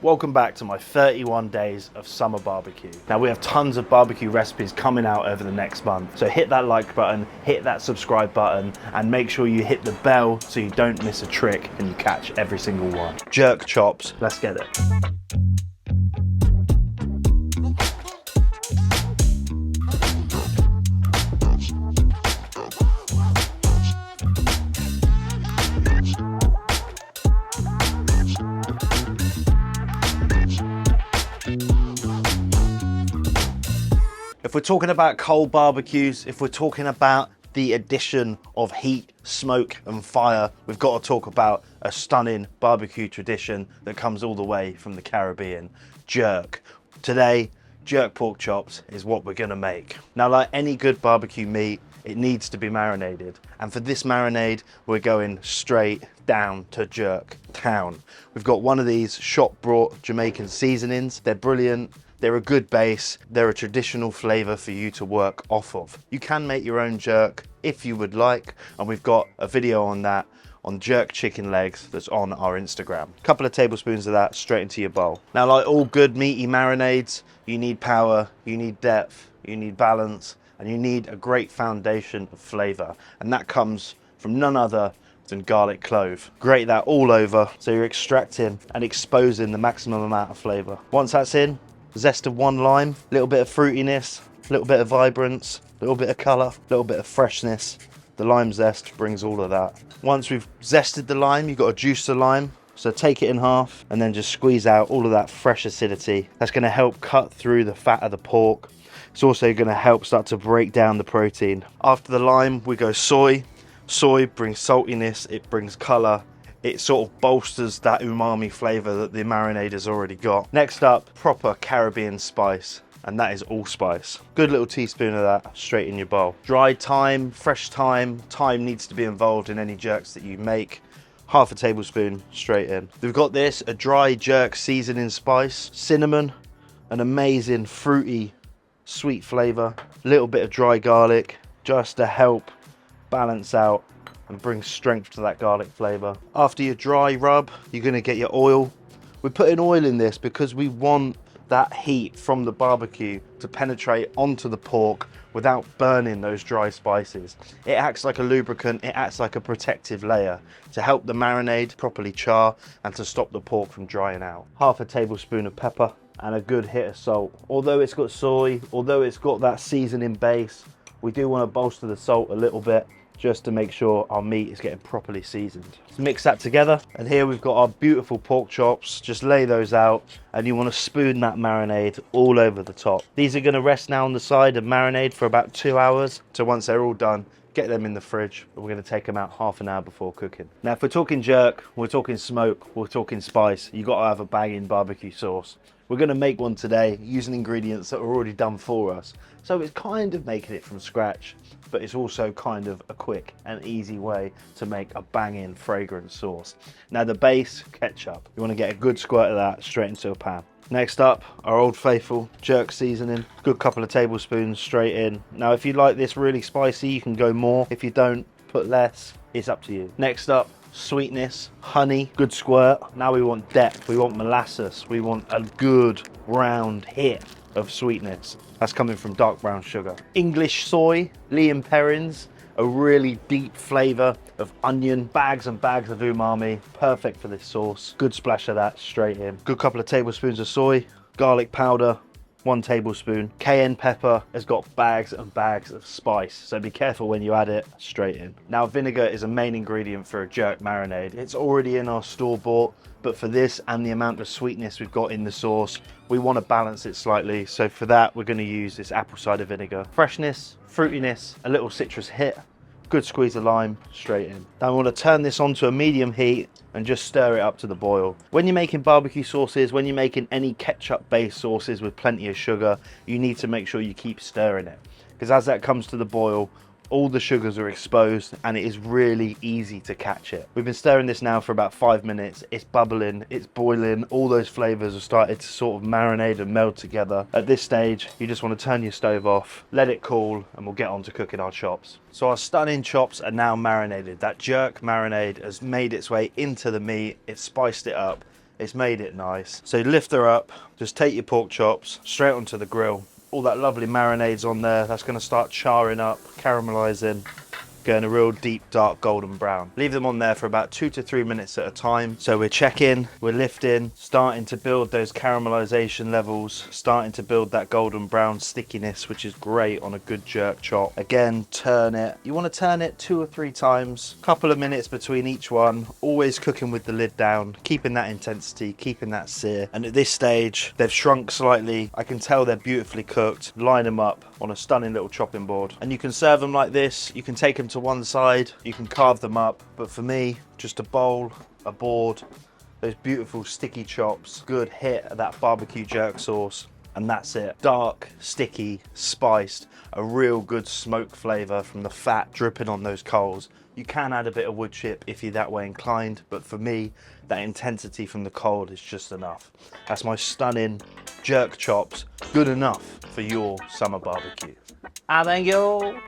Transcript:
Welcome back to my 31 days of summer barbecue. Now we have tons of barbecue recipes coming out over the next month. So hit that like button, hit that subscribe button, and make sure you hit the bell so you don't miss a trick and you catch every single one. Jerk chops, let's get it. If we're talking about cold barbecues, if we're talking about the addition of heat, smoke and fire, we've got to talk about a stunning barbecue tradition that comes all the way from the Caribbean, jerk. Today, jerk pork chops is what we're gonna make. Now, like any good barbecue meat, it needs to be marinated. And for this marinade, we're going straight down to jerk town. We've got one of these shop brought Jamaican seasonings. They're brilliant. They're a good base. They're a traditional flavor for you to work off of. You can make your own jerk if you would like, and we've got a video on that on jerk chicken legs that's on our Instagram. A couple of tablespoons of that straight into your bowl. Now, like all good meaty marinades, you need power, you need depth, you need balance, and you need a great foundation of flavor. And that comes from none other than garlic clove. Grate that all over so you're extracting and exposing the maximum amount of flavor. Once that's in, zest of one lime, a little bit of fruitiness, a little bit of vibrance, a little bit of color, a little bit of freshness. The lime zest brings all of that. Once we've zested the lime, you've got to juice the lime. So take it in half and then just squeeze out all of that fresh acidity. That's going to help cut through the fat of the pork. It's also going to help start to break down the protein. After the lime, we go soy. Soy brings saltiness, it brings color. It sort of bolsters that umami flavor that the marinade has already got. Next up, proper Caribbean spice, and that is allspice. Good little teaspoon of that straight in your bowl. Dry thyme, fresh thyme. Thyme needs to be involved in any jerks that you make. Half a tablespoon straight in. We've got this, a dry jerk seasoning spice. Cinnamon, an amazing fruity, sweet flavor. A little bit of dry garlic, just to help balance out and bring strength to that garlic flavor. After your dry rub, you're gonna get your oil. We're putting oil in this because we want that heat from the barbecue to penetrate onto the pork without burning those dry spices. It acts like a lubricant, it acts like a protective layer to help the marinade properly char and to stop the pork from drying out. Half a tablespoon of pepper and a good hit of salt. Although it's got soy, although it's got that seasoning base, we do want to bolster the salt a little bit just to make sure our meat is getting properly seasoned. Let's mix that together. And here we've got our beautiful pork chops. Just lay those out and you want to spoon that marinade all over the top. These are going to rest now on the side and marinade for about 2 hours. So once they're all done, get them in the fridge. We're going to take them out half an hour before cooking. Now, if we're talking jerk, we're talking smoke, we're talking spice, you got to have a banging barbecue sauce. We're going to make one today using ingredients that are already done for us. So it's kind of making it from scratch, but it's also kind of a quick and easy way to make a banging fragrant sauce. Now the base, ketchup. You want to get a good squirt of that straight into a pan. Next up, our old faithful jerk seasoning. Good couple of tablespoons straight in. Now if you like this really spicy, you can go more. If you don't, put less. It's up to you. Next up, sweetness, honey, good squirt. Now we want depth, we want molasses, we want a good round hit of sweetness. That's coming from dark brown sugar. English soy, Liam Perrins, a really deep flavor of onion, bags and bags of umami, perfect for this sauce. Good splash of that straight in. Good couple of tablespoons of soy, garlic powder, 1 tablespoon. Cayenne pepper has got bags and bags of spice, so be careful when you add it straight in. Now vinegar is a main ingredient for a jerk marinade. It's already in our store-bought, but for this and the amount of sweetness we've got in the sauce, we want to balance it slightly. So for that, we're going to use this apple cider vinegar. Freshness, fruitiness, a little citrus hit, good squeeze of lime straight in. Now we want to turn this on to a medium heat and just stir it up to the boil. When you're making barbecue sauces, when you're making any ketchup based sauces with plenty of sugar, you need to make sure you keep stirring it, because as that comes to the boil, all the sugars are exposed and it is really easy to catch it. We've been stirring this now for about 5 minutes. It's bubbling, it's boiling, all those flavors have started to sort of marinate and meld together. At this stage, you just want to turn your stove off, let it cool, and we'll get on to cooking our chops. So our stunning chops are now marinated. That jerk marinade has made its way into the meat, it's spiced it up, It's made it nice. So lift her up, just take your pork chops straight onto the grill. All that lovely marinade's on there. That's going to start charring up, caramelizing, going a real deep dark golden brown. Leave them on there for about 2 to 3 minutes at a time. So we're checking, we're lifting, starting to build those caramelization levels, starting to build that golden brown stickiness, which is great on a good jerk chop. Again, turn it. You want to turn it 2 or 3 times, couple of minutes between each one, always cooking with the lid down, keeping that intensity, keeping that sear. And at this stage, they've shrunk slightly. I can tell they're beautifully cooked. Line them up on a stunning little chopping board. And you can serve them like this. You can take them to one side, you can carve them up, but for me, just a bowl, a board, those beautiful sticky chops, good hit of that barbecue jerk sauce, and that's it. Dark, sticky, spiced, a real good smoke flavour from the fat dripping on those coals. You can add a bit of wood chip if you're that way inclined, but for me, that intensity from the coal is just enough. That's my stunning jerk chops, good enough for your summer barbecue. Thank you.